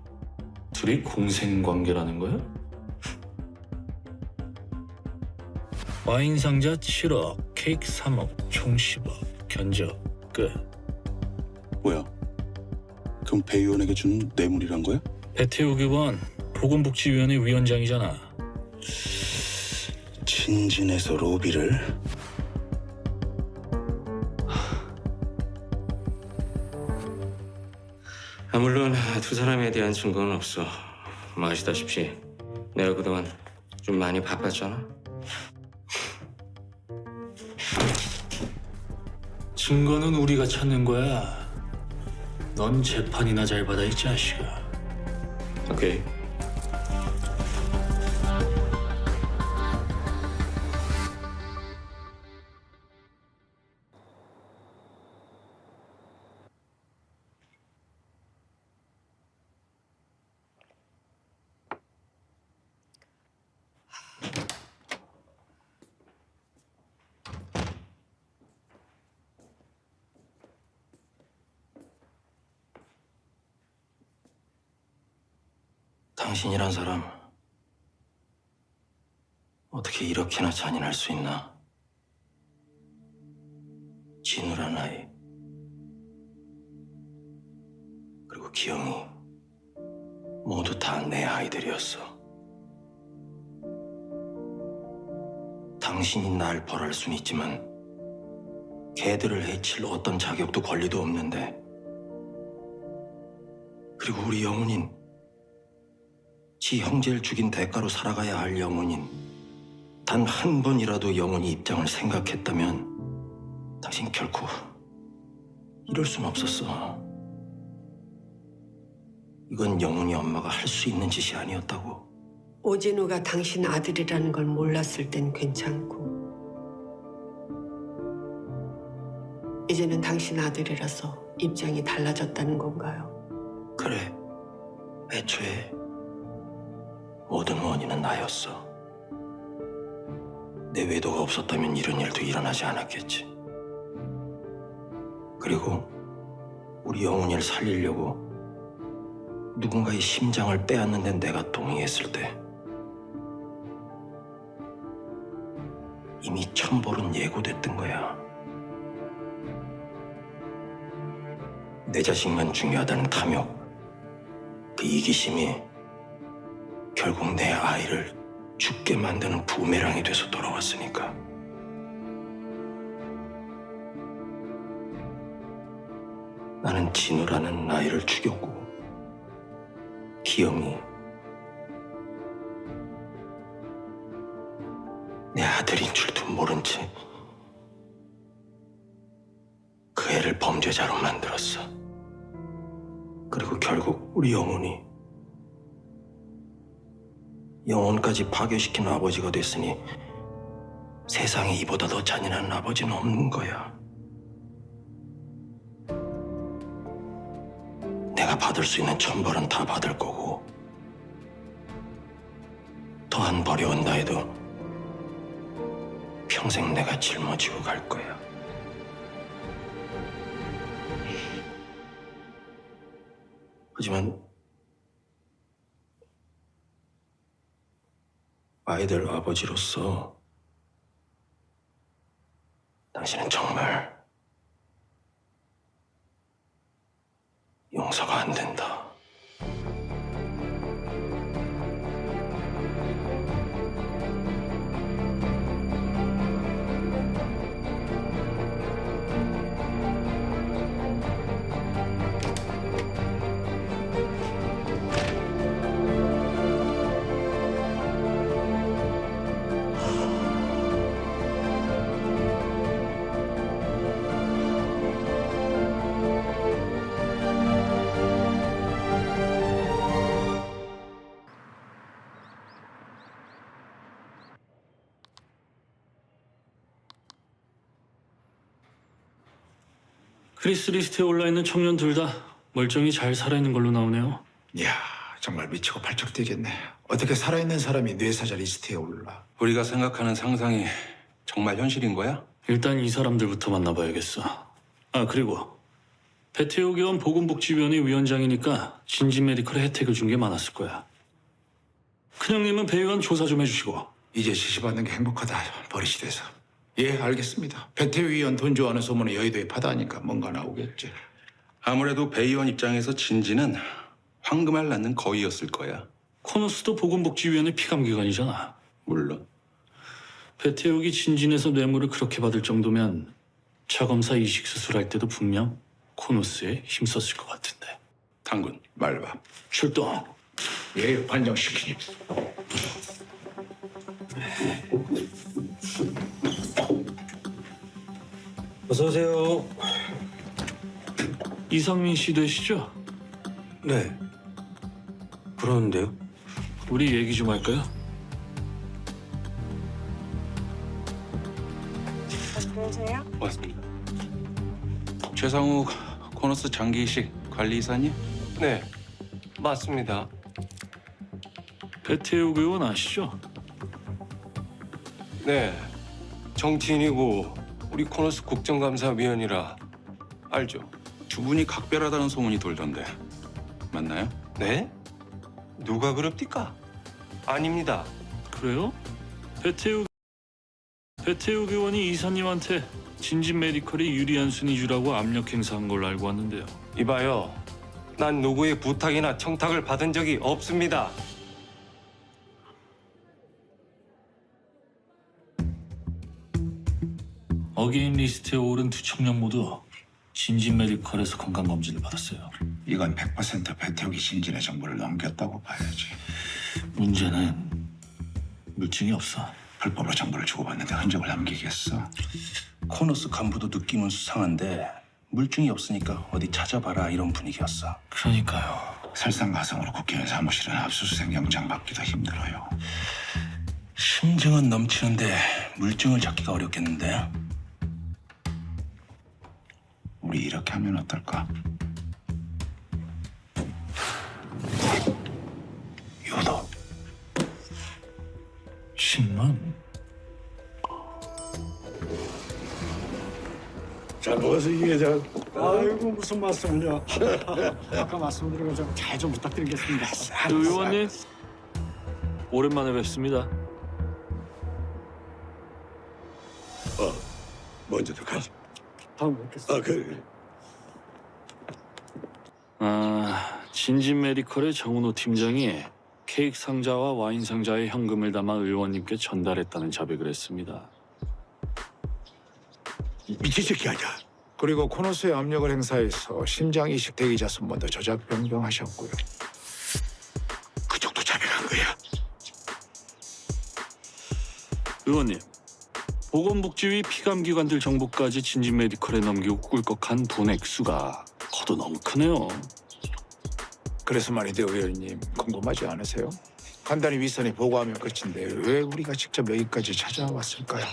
둘이 공생관계라는 거야? 와인 상자 7억, 케이크 3억, 총 10억, 견적 끝. 뭐야? 그럼 배 의원에게 주는 뇌물이란 거야? 배태욱 의원 보건복지위원회 위원장이잖아. 진진에서 로비를? 물론 두 사람에 대한 증거는 없어. 아시다시피 내가 그동안 좀 많이 바빴잖아. 증거는 우리가 찾는 거야. 넌 재판이나 잘 받아 이 자식아. 오케이. 당신이란 사람 어떻게 이렇게나 잔인할 수 있나? 진우란 아이 그리고 기영이 모두 다 내 아이들이었어. 당신이 날 벌할 순 있지만 걔들을 해칠 어떤 자격도 권리도 없는데, 그리고 우리 영훈인, 지 형제를 죽인 대가로 살아가야 할 영훈인, 단 한 번이라도 영훈이 입장을 생각했다면 당신 결코 이럴 순 없었어. 이건 영훈이 엄마가 할 수 있는 짓이 아니었다고. 오진우가 당신 아들이라는 걸 몰랐을 땐 괜찮고 이제는 당신 아들이라서 입장이 달라졌다는 건가요? 그래, 애초에 모든 원인은 나였어. 내 외도가 없었다면 이런 일도 일어나지 않았겠지. 그리고 우리 영훈이를 살리려고 누군가의 심장을 빼앗는데 내가 동의했을 때 이미 천벌은 예고됐던 거야. 내 자식만 중요하다는 탐욕, 그 이기심이 결국 내 아이를 죽게 만드는 부메랑이 돼서 돌아왔으니까. 나는 진우라는 아이를 죽였고 기영이 내 아들인 줄도 모른 채 그 애를 범죄자로 만들었어. 그리고 결국 우리 영훈이 영혼까지 파괴시킨 아버지가 됐으니 세상에 이보다 더 잔인한 아버지는 없는 거야. 내가 받을 수 있는 천벌은 다 받을 거고 더한 버려온다 해도 평생 내가 짊어지고 갈 거야. 하지만 아이들 아버지로서 당신은 정말 용서가 안 된다. 크리스 리스트에 올라있는 청년 둘 다 멀쩡히 잘 살아있는 걸로 나오네요. 이야, 정말 미치고 팔쩍 뛰겠네. 어떻게 살아있는 사람이 뇌사자 리스트에 올라? 우리가 생각하는 상상이 정말 현실인 거야? 일단 이 사람들부터 만나봐야겠어. 아, 그리고 배태호 개원 보건복지위원회 위원장이니까 진진 메디컬에 혜택을 준 게 많았을 거야. 큰형님은 배 의원 조사 좀 해주시고. 이제 지시받는 게 행복하다, 버릇이 돼서. 예, 알겠습니다. 배태호 의원 돈 좋아하는 소문을 여의도에 파다하니까 뭔가 나오겠지. 아무래도 배 의원 입장에서 진지는 황금알 낳는 거위였을 거야. 코너스도 보건복지위원회 피감기관이잖아. 물론. 배태욱이 진진에서 뇌물을 그렇게 받을 정도면 차검사 이식 수술할 때도 분명 코노스에 힘썼을 것 같은데. 당군. 말봐. 출동. 예, 반정시키니. 어서 오세요. 이상민 씨 되시죠? 네. 그러는데요? 우리 얘기 좀 할까요? 맞습니다. 최상욱 코너스 장기이식 관리이사님? 네, 맞습니다. 배태욱 의원 아시죠? 네, 정치인이고 우리 코너스 국정감사위원이라 알죠. 두 분이 각별하다는 소문이 돌던데 맞나요? 네? 누가 그럽니까? 아닙니다. 그래요? 배태욱 의원이 이사님한테 진진 메디컬이 유리한 순위 주라고 압력 행사한 걸로 알고 왔는데요. 이봐요, 난 누구의 부탁이나 청탁을 받은 적이 없습니다. 어게인 리스트에 오른 두 청년 모두 신진 메디컬에서 건강검진을 받았어요. 이건 100% 배태욱이 신진의 정보를 넘겼다고 봐야지. 문제는 물증이 없어. 불법으로 정보를 주고받는데 흔적을 남기겠어? 코너스 간부도 느낌은 수상한데 물증이 없으니까 어디 찾아봐라 이런 분위기였어. 그러니까요. 설상가상으로 국회의원 사무실은 압수수색 영장 받기도 힘들어요. 심증은 넘치는데 물증을 찾기가 어렵겠는데? 우리 이렇게 하면 어떨까? 요도 10만? 잘 먹어서 이 회장. 아이고 무슨 말씀을요. 아까 말씀드린 거 잘 좀 부탁드리겠습니다. 의원님 오랜만에 뵙습니다. 먼저도 가지. 다음 뵙겠습니다. 그래. 진진 메디컬의 정은호 팀장이 케이크 상자와 와인 상자에 현금을 담아 의원님께 전달했다는 자백을 했습니다. 미친 새끼 아니야. 그리고 코너스에 압력을 행사해서 심장 이식 대기자 손번도 조작 변경하셨고요. 그 정도 자백한 거야. 의원님, 보건복지위 피감기관들 정보까지 진진 메디컬에 넘기고 꿀꺽한 돈 액수가 커도 너무 크네요. 그래서 말인데 의원님 궁금하지 않으세요? 간단히 윗선에 보고하면 끝인데 왜 우리가 직접 여기까지 찾아왔을까요?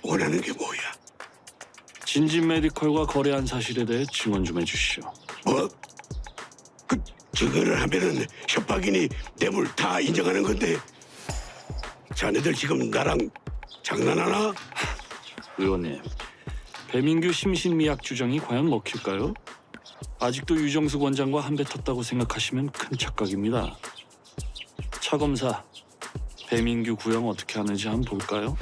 원하는 게 뭐야? 진진 메디컬과 거래한 사실에 대해 증언 좀 해주시오. 뭐? 그 증언을 하면은 협박이니 뇌물 다 인정하는 건데 자네들 지금 나랑 장난하나? 의원님, 배민규 심신미약 주장이 과연 먹힐까요? 아직도 유정숙 원장과 한배 텄다고 생각하시면 큰 착각입니다. 차 검사, 배민규 구형 어떻게 하는지 한번 볼까요?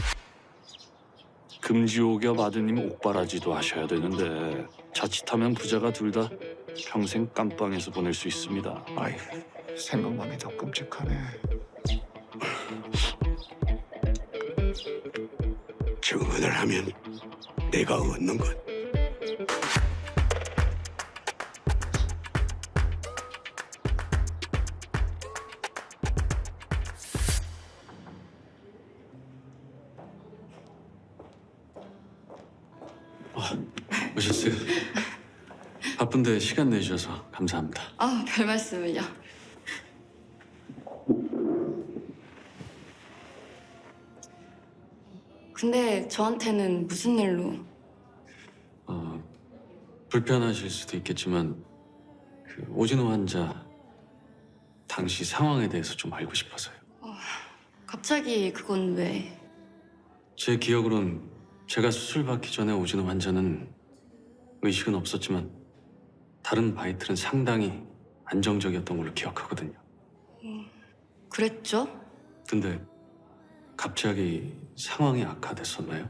금지옥엽 아드님 옥바라지도 하셔야 되는데 자칫하면 부자가 둘 다 평생 깜빵에서 보낼 수 있습니다. 아이, 생각만 해도 끔찍하네. 증언을 하면 내가 얻는 것. 오셨어요? 바쁜데 시간 내주셔서 감사합니다. 아, 별 말씀을요. 근데 저한테는 무슨 일로? 불편하실 수도 있겠지만 그 오진호 환자 당시 상황에 대해서 좀 알고 싶어서요. 갑자기 그건 왜? 제 기억으론 제가 수술 받기 전에 오진호 환자는 의식은 없었지만 다른 바이틀은 상당히 안정적이었던 걸로 기억하거든요. 그랬죠? 근데 갑자기 상황이 악화됐었나요?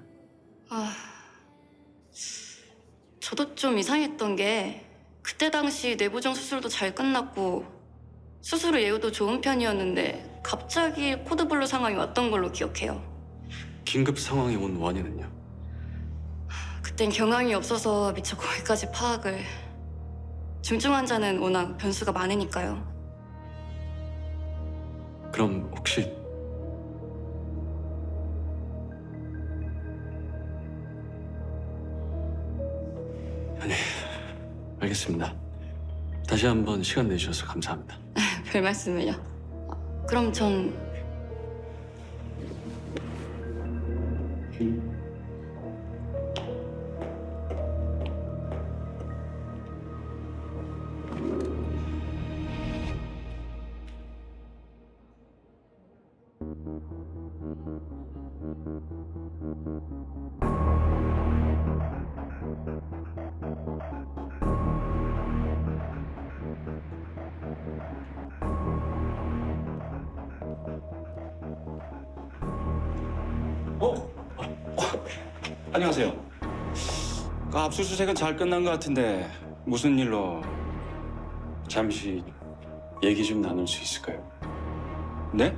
저도 좀 이상했던 게 그때 당시 뇌부종 수술도 잘 끝났고 수술 후 예후도 좋은 편이었는데 갑자기 코드블루 상황이 왔던 걸로 기억해요. 긴급 상황이 온 원인은요? 그땐 경황이 없어서 미처 거기까지 파악을. 중증 환자는 워낙 변수가 많으니까요. 그럼 혹시 아니, 알겠습니다. 다시 한번 시간 내주셔서 감사합니다. 별 말씀을요. 그럼 전 안녕하세요. 그 압수수색은 잘 끝난 것 같은데 무슨 일로? 잠시 얘기 좀 나눌 수 있을까요? 네?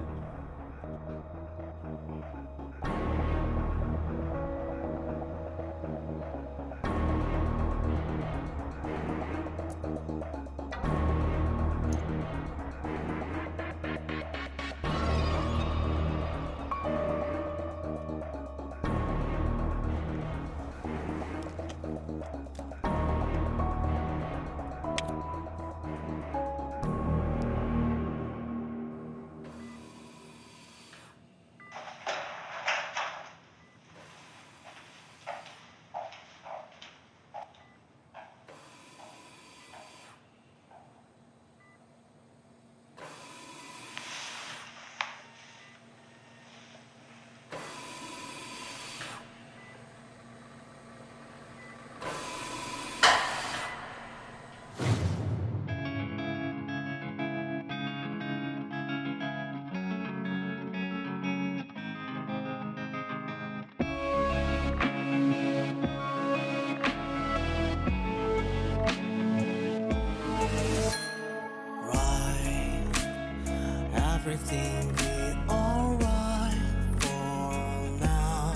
everything be alright for now.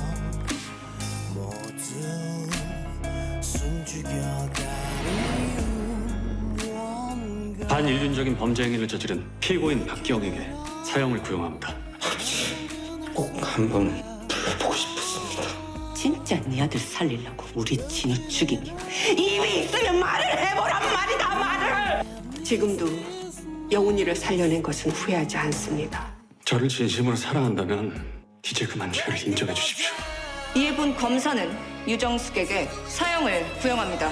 모두 숨죽여가는 반인륜적인 범죄 행위를 저지른 피고인 박기영에게 사형을 구형합니다. 꼭 한번 불러보고 싶었습니다. 진짜 네 아들 살리려고 우리 진우 죽인 게 입이 있으면 말을 해보란 말이다 말을. 지금도 영훈이를 살려낸 것은 후회하지 않습니다. 저를 진심으로 사랑한다면 이제 그만 죄를 인정해 주십시오. 이에 본 검사는 유정숙에게 사형을 구형합니다.